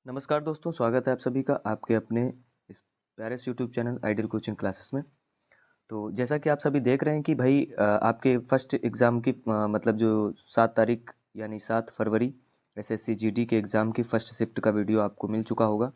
नमस्कार दोस्तों, स्वागत है आप सभी का आपके अपने इस प्यारे से YouTube channel ideal coaching classes में। तो जैसा कि आप सभी देख रहे हैं कि भाई आपके फर्स्ट एग्ज़ाम की मतलब जो 7 तारीख यानी 7 फरवरी एसएससी जीडी के एग्ज़ाम की फर्स्ट शिफ्ट का वीडियो आपको मिल चुका होगा।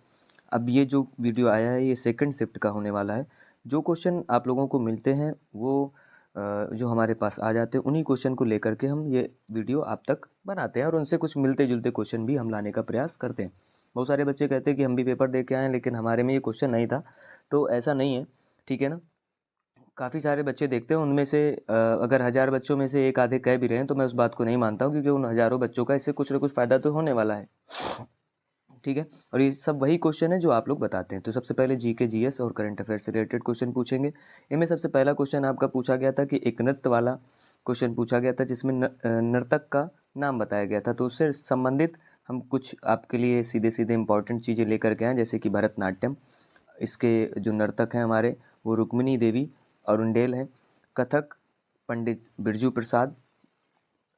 अब ये जो वीडियो आया है ये सेकंड शिफ्ट का होने वाला है। जो क्वेश्चन आप लोगों को मिलते हैं वो जो हमारे पास आ जाते हैं उन्हीं क्वेश्चन को लेकर के हम ये वीडियो आप तक बनाते हैं और उनसे कुछ मिलते जुलते क्वेश्चन भी हम लाने का प्रयास करते हैं। बहुत सारे बच्चे कहते हैं कि हम भी पेपर दे के आए हैं लेकिन हमारे में ये क्वेश्चन नहीं था, तो ऐसा नहीं है, ठीक है ना। काफ़ी सारे बच्चे देखते हैं उनमें से अगर 1000 बच्चों में से एक आधे कह भी रहे हैं तो मैं उस बात को नहीं मानता हूँ, क्योंकि उन हज़ारों बच्चों का इससे कुछ ना कुछ फ़ायदा तो होने वाला है, ठीक है। और ये सब वही क्वेश्चन है जो आप लोग बताते हैं। तो सबसे पहले जीके जीएस और करंट अफेयर से रिलेटेड क्वेश्चन पूछेंगे। इनमें सबसे पहला क्वेश्चन आपका पूछा गया था कि एक नृत्य वाला क्वेश्चन पूछा गया था जिसमें नर्तक का नाम बताया गया था। तो उससे संबंधित हम कुछ आपके लिए सीधे सीधे इंपॉर्टेंट चीज़ें लेकर के आए, जैसे कि भरतनाट्यम, इसके जो नर्तक हैं हमारे वो रुक्मिणी देवी अरुंडेल हैं। कथक पंडित बिरजू प्रसाद,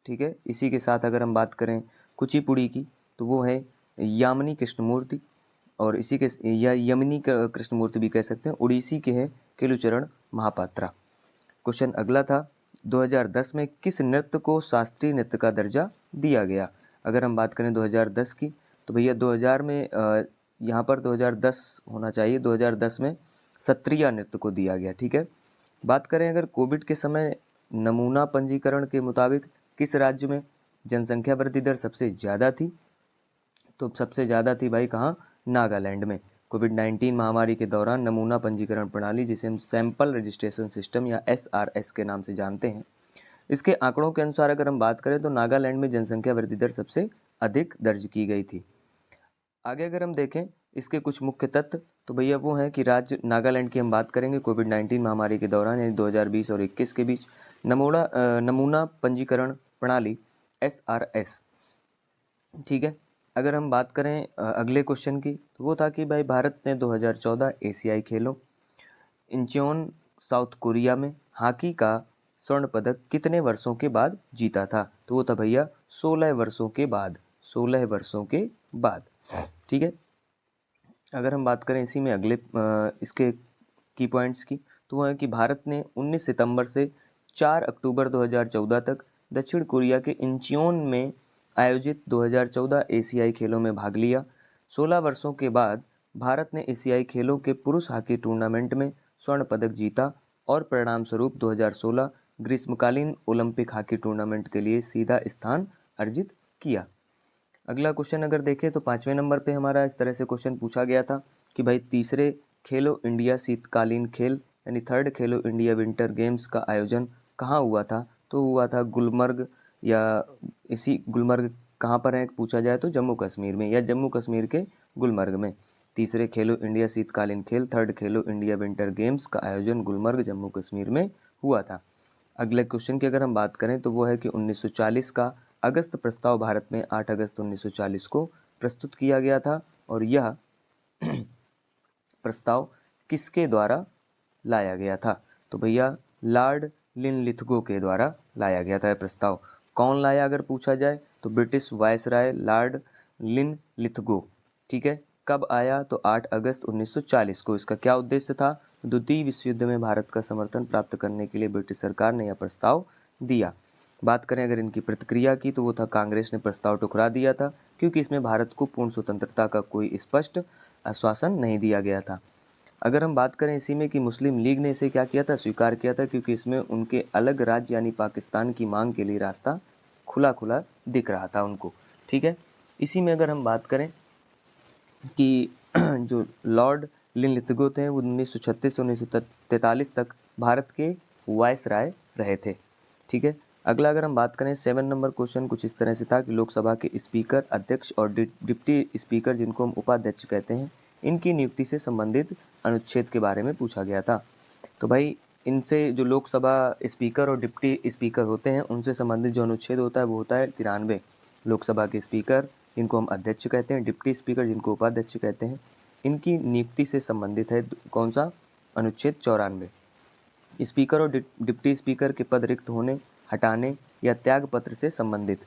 ठीक है। इसी के साथ अगर हम बात करें कुचिपुड़ी की तो वो है यामिनी कृष्णमूर्ति, और इसी के या यमिनी कृष्णमूर्ति भी कह सकते हैं। उड़ीसी के हैं केलुचरण महापात्रा। क्वेश्चन अगला था 2010 में किस नृत्य को शास्त्रीय नृत्य का दर्जा दिया गया। अगर हम बात करें 2010 की तो भैया 2000 में यहाँ पर 2010 होना चाहिए, 2010 में सत्रिया नृत्य को दिया गया, ठीक है। बात करें अगर कोविड के समय नमूना पंजीकरण के मुताबिक किस राज्य में जनसंख्या वृद्धि दर सबसे ज़्यादा थी, तो सबसे ज़्यादा थी भाई कहाँ, नागालैंड में। कोविड-19 महामारी के दौरान नमूना पंजीकरण प्रणाली, जिसे हम सैंपल रजिस्ट्रेशन सिस्टम या एसआरएस के नाम से जानते हैं, इसके आंकड़ों के अनुसार अगर हम बात करें तो नागालैंड में जनसंख्या वृद्धि दर सबसे अधिक दर्ज की गई थी। आगे अगर हम देखें इसके कुछ मुख्य तथ्य, तो भैया वो हैं कि राज्य नागालैंड की हम बात करेंगे कोविड-19 महामारी के दौरान यानी 2020 और 21 के बीच नमूना पंजीकरण प्रणाली एसआरएस, ठीक है। अगर हम बात करें अगले क्वेश्चन की, तो वो था कि भाई भारत ने 2014 एशियाई खेलों इंचियोन साउथ कोरिया में हॉकी का स्वर्ण पदक कितने वर्षों के बाद जीता था, तो वो था भैया 16 वर्षों के बाद, 16 वर्षों के बाद, ठीक है। अगर हम बात करें इसी में अगले इसके की पॉइंट्स की, तो वो है कि भारत ने 19 सितंबर से 4 अक्टूबर 2014 तक दक्षिण कोरिया के इंचियोन में आयोजित 2014 एशियाई खेलों में भाग लिया। 16 वर्षों के बाद भारत ने एशियाई खेलों के पुरुष हॉकी टूर्नामेंट में स्वर्ण पदक जीता और परिणाम स्वरूप 2016 ग्रीष्मकालीन ओलंपिक हॉकी टूर्नामेंट के लिए सीधा स्थान अर्जित किया। अगला क्वेश्चन अगर देखें तो 5वें नंबर पे हमारा इस तरह से क्वेश्चन पूछा गया था कि भाई तीसरे खेलो इंडिया शीतकालीन खेल यानी थर्ड खेलो इंडिया विंटर गेम्स का आयोजन कहाँ हुआ था, तो हुआ था गुलमर्ग, या इसी गुलमर्ग कहाँ पर है पूछा जाए तो जम्मू कश्मीर में, या जम्मू कश्मीर के गुलमर्ग में। तीसरे खेलो इंडिया शीतकालीन खेल थर्ड खेलो इंडिया विंटर गेम्स का आयोजन गुलमर्ग जम्मू कश्मीर में हुआ था। अगले क्वेश्चन की अगर हम बात करें तो वो है कि 1940 का अगस्त प्रस्ताव भारत में 8 अगस्त 1940 को प्रस्तुत किया गया था, और यह प्रस्ताव किसके द्वारा लाया गया था, तो भैया लॉर्ड लिनलिथगो के द्वारा लाया गया था यह प्रस्ताव। कौन लाया अगर पूछा जाए तो ब्रिटिश वायसराय लॉर्ड लिनलिथगो, ठीक है। कब आया तो 8 अगस्त 1940 को। इसका क्या उद्देश्य था, द्वितीय विश्व युद्ध में भारत का समर्थन प्राप्त करने के लिए ब्रिटिश सरकार ने यह प्रस्ताव दिया। बात करें अगर इनकी प्रतिक्रिया की तो वो था कांग्रेस ने प्रस्ताव ठुकरा दिया था, क्योंकि इसमें भारत को पूर्ण स्वतंत्रता का कोई स्पष्ट आश्वासन नहीं दिया गया था। अगर हम बात करें इसी में कि मुस्लिम लीग ने इसे क्या किया था, स्वीकार किया था, क्योंकि इसमें उनके अलग राज्य यानी पाकिस्तान की मांग के लिए रास्ता खुला खुला दिख रहा था उनको, ठीक है। इसी में अगर हम बात करें कि जो लॉर्ड लिनलिथगो थे वो 1936 से 1943 तक भारत के वायसराय रहे थे, ठीक है। अगला अगर हम बात करें 7 नंबर क्वेश्चन कुछ इस तरह से था कि लोकसभा के स्पीकर, अध्यक्ष और डिप्टी स्पीकर, जिनको हम उपाध्यक्ष कहते हैं, इनकी नियुक्ति से संबंधित अनुच्छेद के बारे में पूछा गया था। तो भाई इनसे जो लोकसभा स्पीकर और डिप्टी स्पीकर होते हैं उनसे संबंधित जो अनुच्छेद होता है वो होता है 93। लोकसभा के स्पीकर जिनको हम अध्यक्ष कहते हैं, डिप्टी स्पीकर जिनको उपाध्यक्ष कहते हैं, इनकी नियुक्ति से संबंधित है कौन सा, अनुच्छेद 94। स्पीकर और डिप्टी स्पीकर के पद रिक्त होने, हटाने या त्याग पत्र से संबंधित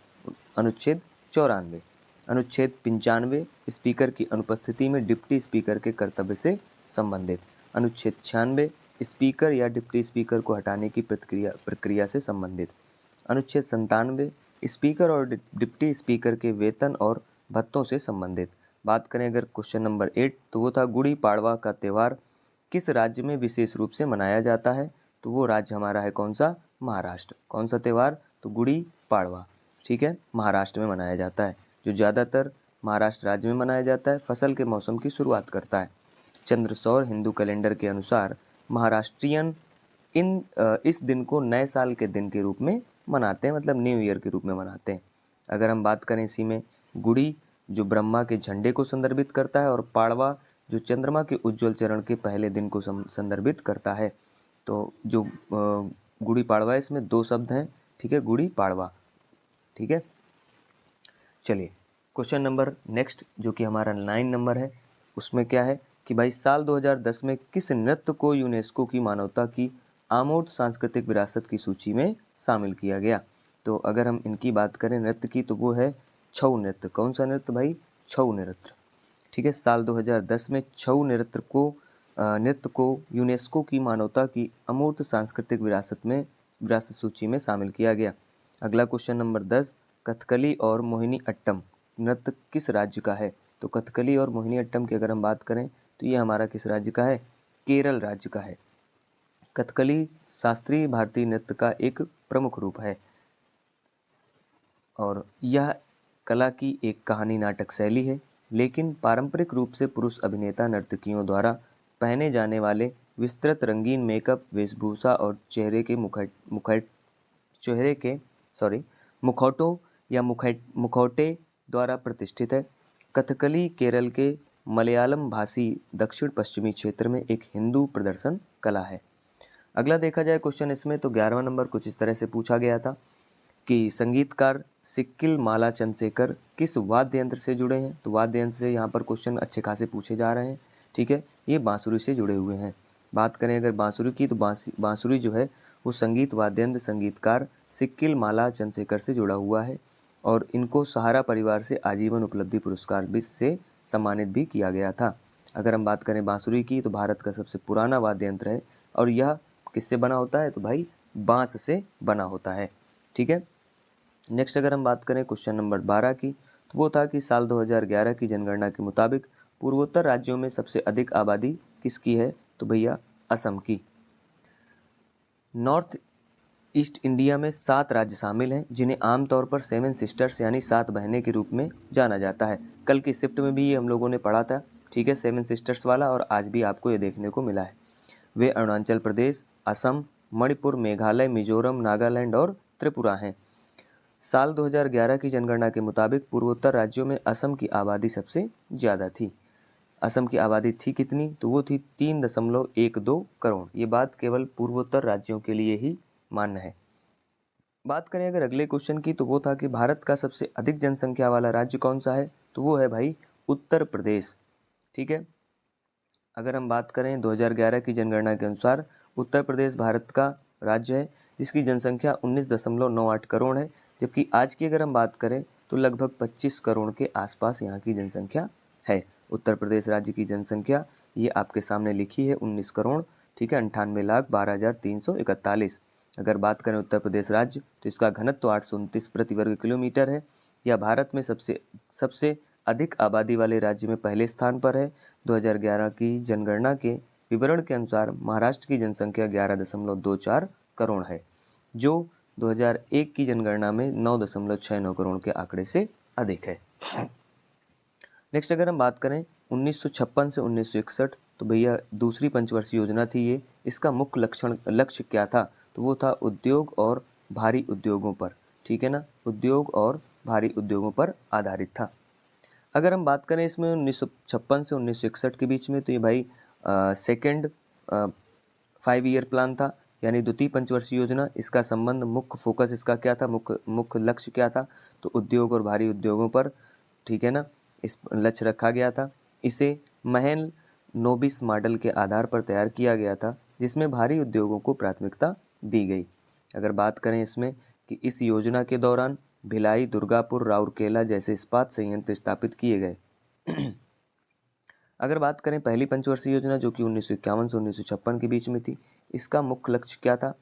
अनुच्छेद 94। अनुच्छेद 95 स्पीकर की अनुपस्थिति में डिप्टी स्पीकर के कर्तव्य से संबंधित। अनुच्छेद 96 स्पीकर या डिप्टी स्पीकर को हटाने की प्रक्रिया से संबंधित। अनुच्छेद 97 स्पीकर और डिप्टी स्पीकर के वेतन और भत्तों से संबंधित। बात करें अगर क्वेश्चन नंबर 8 तो वो था गुड़ी पाड़वा का त्यौहार किस राज्य में विशेष रूप से मनाया जाता है, तो वो राज्य हमारा है कौन सा, महाराष्ट्र। कौन सा त्यौहार, तो गुड़ी पाड़वा, ठीक है, महाराष्ट्र में मनाया जाता है, जो ज़्यादातर महाराष्ट्र राज्य में मनाया जाता है। फसल के मौसम की शुरुआत करता है। चंद्रसौर हिंदू कैलेंडर के अनुसार महाराष्ट्रियन इस दिन को नए साल के दिन के रूप में मनाते हैं, मतलब न्यू ईयर के रूप में मनाते हैं। अगर हम बात करें इसी में, गुड़ी जो ब्रह्मा के झंडे को संदर्भित करता है और पाड़वा जो चंद्रमा के उज्ज्वल चरण के पहले दिन को संदर्भित करता है। तो जो गुड़ी पाड़वा, इसमें दो शब्द हैं, ठीक है, गुड़ी पाड़वा, ठीक है। चलिए क्वेश्चन नंबर नेक्स्ट जो कि हमारा 9 नंबर है, उसमें क्या है कि भाई साल 2010 में किस नृत्य को यूनेस्को की मानवता की अमूर्त सांस्कृतिक विरासत की सूची में शामिल किया गया। तो अगर हम इनकी बात करें नृत्य की, तो वो है छऊ नृत्य। कौन सा नृत्य भाई, छऊ नृत्य, ठीक है। साल 2010 में छऊ नृत्य को यूनेस्को की मानवता की अमूर्त सांस्कृतिक विरासत सूची में शामिल किया गया। अगला क्वेश्चन नंबर 10, कथकली और मोहिनी अट्टम नृत्य किस राज्य का है। तो कथकली और मोहिनी अट्टम की अगर हम बात करें तो ये हमारा किस राज्य का है, केरल राज्य का है। कथकली शास्त्रीय भारतीय नृत्य का एक प्रमुख रूप है और यह कला की एक कहानी नाटक शैली है, लेकिन पारंपरिक रूप से पुरुष अभिनेता नर्तकियों द्वारा पहने जाने वाले विस्तृत रंगीन मेकअप, वेशभूषा और मुखौटों या मुखौटे द्वारा प्रतिष्ठित है। कथकली केरल के मलयालम भाषी दक्षिण पश्चिमी क्षेत्र में एक हिंदू प्रदर्शन कला है। अगला देखा जाए क्वेश्चन इसमें, तो 11वां नंबर कुछ इस तरह से पूछा गया था कि संगीतकार सिक्किल माला चंद्रशेखर किस वाद्य यंत्र से जुड़े हैं। तो वाद्य यंत्र से यहाँ पर क्वेश्चन अच्छे खासे पूछे जा रहे हैं, ठीक है। ये बांसुरी से जुड़े हुए हैं। बात करें अगर बांसुरी की, तो बांसुरी जो है वो संगीत वाद्य यंत्र संगीतकार सिक्किल माला चंद्रशेखर से जुड़ा हुआ है और इनको सहारा परिवार से आजीवन उपलब्धि पुरस्कार भी से सम्मानित भी किया गया था। अगर हम बात करें बांसुरी की, तो भारत का सबसे पुराना वाद्य यंत्र है और यह किससे बना होता है, तो भाई बांस से बना होता है, ठीक है। नेक्स्ट अगर हम बात करें क्वेश्चन नंबर 12 की, तो वो था कि साल 2011 की जनगणना के मुताबिक पूर्वोत्तर राज्यों में सबसे अधिक आबादी किसकी है, तो भैया असम की। नॉर्थ ईस्ट इंडिया में 7 राज्य शामिल हैं जिन्हें आमतौर पर 7 सिस्टर्स यानी 7 बहनें के रूप में जाना जाता है। कल की शिफ्ट में भी ये हम लोगों ने पढ़ा था, ठीक है, 7 सिस्टर्स वाला, और आज भी आपको ये देखने को मिला है। वे अरुणाचल प्रदेश, असम, मणिपुर, मेघालय, मिजोरम, नागालैंड और त्रिपुरा हैं। साल 2011 की जनगणना के मुताबिक पूर्वोत्तर राज्यों में असम की आबादी सबसे ज़्यादा थी। असम की आबादी थी कितनी, तो वो थी 3.12 करोड़। ये बात केवल पूर्वोत्तर राज्यों के लिए ही मान्य है। बात करें अगर अगले क्वेश्चन की, तो वो था कि भारत का सबसे अधिक जनसंख्या वाला राज्य कौन सा है, तो वो है भाई उत्तर प्रदेश, ठीक है। अगर हम बात करें 2011 की जनगणना के अनुसार उत्तर प्रदेश भारत का राज्य है जिसकी जनसंख्या 19.98 करोड़ है, जबकि आज की अगर हम बात करें तो लगभग 25 करोड़ के आसपास यहाँ की जनसंख्या है। उत्तर प्रदेश राज्य की जनसंख्या ये आपके सामने लिखी है 19 करोड़, ठीक है, 98,12,341। अगर बात करें उत्तर प्रदेश राज्य तो इसका घनत्व 829 प्रति वर्ग किलोमीटर है। यह भारत में सबसे अधिक आबादी वाले राज्य में पहले स्थान पर है। 2011 की जनगणना के विवरण के अनुसार महाराष्ट्र की जनसंख्या 11.24 करोड़ है, जो 2001 की जनगणना में 9.69 करोड़ के आंकड़े से अधिक है। नेक्स्ट अगर हम बात करें 1956 से 1961, तो भैया दूसरी पंचवर्षीय योजना थी ये। इसका मुख्य लक्ष्य क्या था, तो वो था उद्योग और भारी उद्योगों पर, ठीक है ना, उद्योग और भारी उद्योगों पर आधारित था। अगर हम बात करें इसमें 1956 से 1961 के बीच में, तो ये भाई सेकेंड 5 ईयर प्लान था, यानी द्वितीय पंचवर्षीय योजना। इसका संबंध, मुख्य फोकस इसका क्या था, मुख्य लक्ष्य क्या था, तो उद्योग और भारी उद्योगों पर, ठीक है ना, इस लक्ष्य रखा गया था। इसे महल नोबिस मॉडल के आधार पर तैयार किया गया था जिसमें भारी उद्योगों को प्राथमिकता दी गई। अगर बात करें इसमें कि इस योजना के दौरान भिलाई, दुर्गापुर, राउरकेला जैसे इस्पात संयंत्र स्थापित किए गए। अगर बात करें पहली पंचवर्षीय योजना जो कि 1951 से 1956 के बीच में थी, इसका मुख्य लक्ष्य क्या था?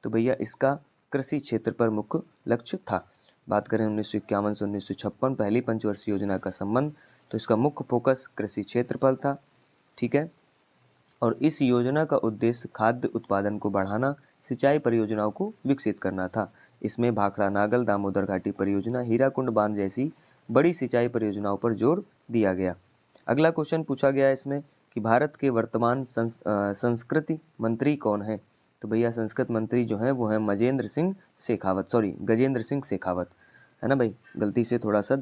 तो भैया इसका कृषि क्षेत्र पर मुख्य लक्ष्य था। बात करें 1951 से 1956 पहली पंचवर्षीय योजना का संबंध, तो इसका मुख्य फोकस कृषि क्षेत्र पर था। ठीक है, और इस योजना का उद्देश्य खाद्य उत्पादन को बढ़ाना, सिंचाई परियोजनाओं को विकसित करना था। इसमें भाखड़ा नागल, दामोदर घाटी परियोजना, हीराकुंड बांध जैसी बड़ी सिंचाई परियोजनाओं पर जोर दिया गया। अगला क्वेश्चन पूछा गया है इसमें कि भारत के वर्तमान संस्कृति मंत्री कौन है? तो भैया संस्कृत मंत्री जो है वो है गजेंद्र सिंह शेखावत, है ना भाई, गलती से थोड़ा सा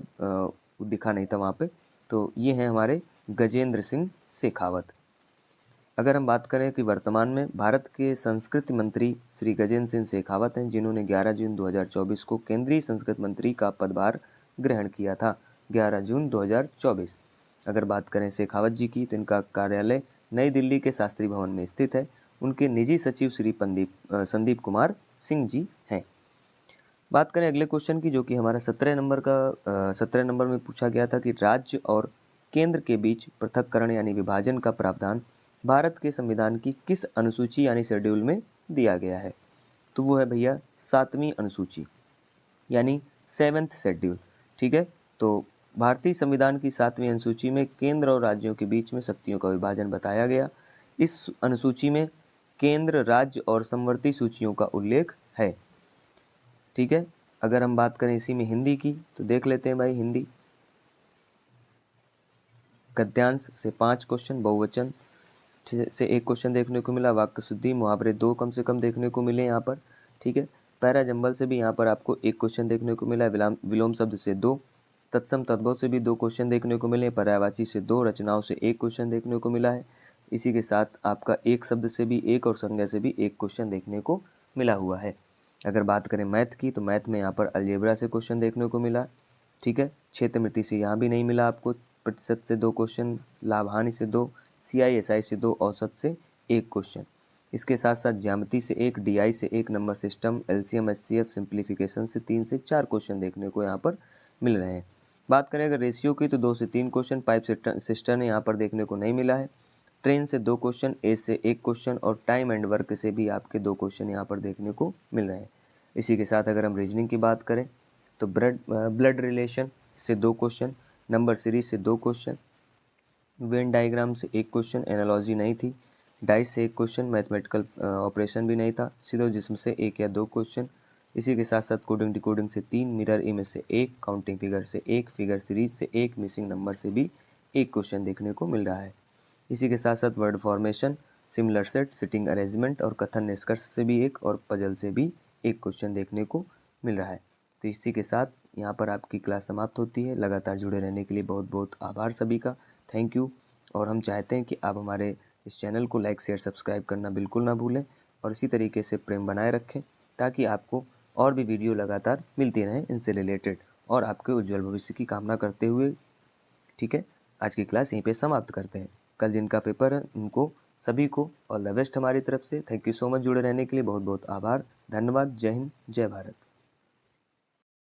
दिखा नहीं था वहाँ पे। तो ये हैं हमारे गजेंद्र सिंह शेखावत। अगर हम बात करें कि वर्तमान में भारत के संस्कृति मंत्री श्री गजेंद्र सिंह शेखावत हैं, जिन्होंने 11 जून 2024 को केंद्रीय संस्कृत मंत्री का पदभार ग्रहण किया था। 11 जून 2024। अगर बात करें शेखावत जी की, तो इनका कार्यालय नई दिल्ली के शास्त्री भवन में स्थित है। उनके निजी सचिव श्री संदीप कुमार सिंह जी हैं। बात करें अगले क्वेश्चन की, जो कि हमारा 17 नंबर में पूछा गया था कि राज्य और केंद्र के बीच पृथक्करण यानी विभाजन का प्रावधान भारत के संविधान की किस अनुसूची यानी शेड्यूल में दिया गया है? तो वो है भैया 7वीं अनुसूची यानी 7th शेड्यूल। ठीक है, तो भारतीय संविधान की 7वीं अनुसूची में केंद्र और राज्यों के बीच में शक्तियों का विभाजन बताया गया। इस अनुसूची में केंद्र, राज्य और समवर्ती सूचियों का उल्लेख है। ठीक है, अगर हम बात करें इसी में हिंदी की, तो देख लेते हैं भाई हिंदी। गद्यांश से 5 क्वेश्चन, बहुवचन से 1 क्वेश्चन देखने को मिला, वाक्य शुद्धि मुहावरे 2 कम से कम देखने को मिले यहाँ पर। ठीक है, पैरा जंबल से भी यहाँ पर आपको 1 क्वेश्चन देखने को मिला, विलोम शब्द से 2, तत्सम तद्भव से भी 2 क्वेश्चन देखने को मिले, पर्यायवाची से 2, रचनाओं से 1 क्वेश्चन देखने को मिला है। इसी के साथ आपका एक शब्द से भी 1 और संज्ञा से भी 1 क्वेश्चन देखने को मिला हुआ है। अगर बात करें मैथ की, तो मैथ में यहाँ पर अलजेब्रा से क्वेश्चन देखने को मिला। ठीक है, क्षेत्रमिति से यहाँ भी नहीं मिला आपको, प्रतिशत से 2 क्वेश्चन, लाभ हानि से 2, CISI से 2, औसत से 1 क्वेश्चन। इसके साथ साथ ज्यामिति से 1, DI से 1, number system, LCM HCF simplification से 3 से 4 क्वेश्चन देखने को यहाँ पर मिल रहे हैं। बात करें अगर रेशियो की, तो 2 से 3 क्वेश्चन, पाइप सिस्टम यहाँ पर देखने को नहीं मिला है। ट्रेन से 2 क्वेश्चन, ए से 1 क्वेश्चन और टाइम एंड वर्क से भी आपके 2 क्वेश्चन यहाँ पर देखने को मिल रहे हैं। इसी के साथ अगर हम रीजनिंग की बात करें, तो ब्लड रिलेशन से 2 क्वेश्चन, नंबर सीरीज से 2 क्वेश्चन, वेन डायग्राम से 1 क्वेश्चन, एनालॉजी नहीं थी, डाइस से 1 क्वेश्चन, मैथमेटिकल ऑपरेशन भी नहीं था, सिलोजिज्म से 1 या 2 क्वेश्चन। इसी के साथ साथ कोडिंग डिकोडिंग से 3, मिरर इमेज से 1, काउंटिंग फिगर से 1, फिगर सीरीज से 1, मिसिंग नंबर से भी 1 क्वेश्चन देखने को मिल रहा है। इसी के साथ साथ word formation, similar set, sitting arrangement और कथन निष्कर्ष से भी 1 और पजल से भी 1 क्वेश्चन देखने को मिल रहा है। तो इसी के साथ यहाँ पर आपकी क्लास समाप्त होती है। लगातार जुड़े रहने के लिए बहुत बहुत आभार सभी का, थैंक यू। और हम चाहते हैं कि आप हमारे इस चैनल को लाइक, शेयर, सब्सक्राइब करना बिल्कुल ना भूलें और इसी तरीके से प्रेम बनाए रखें, ताकि आपको और भी वीडियो लगातार मिलती रहें इनसे रिलेटेड, और आपके उज्जवल भविष्य की कामना करते हुए, ठीक है, आज की क्लास यहीं पे समाप्त करते हैं। कल जिनका पेपर है उनको सभी को ऑल द बेस्ट हमारी तरफ से। थैंक यू सो मच, जुड़े रहने के लिए बहुत बहुत आभार, धन्यवाद। जय हिंद, जय भारत।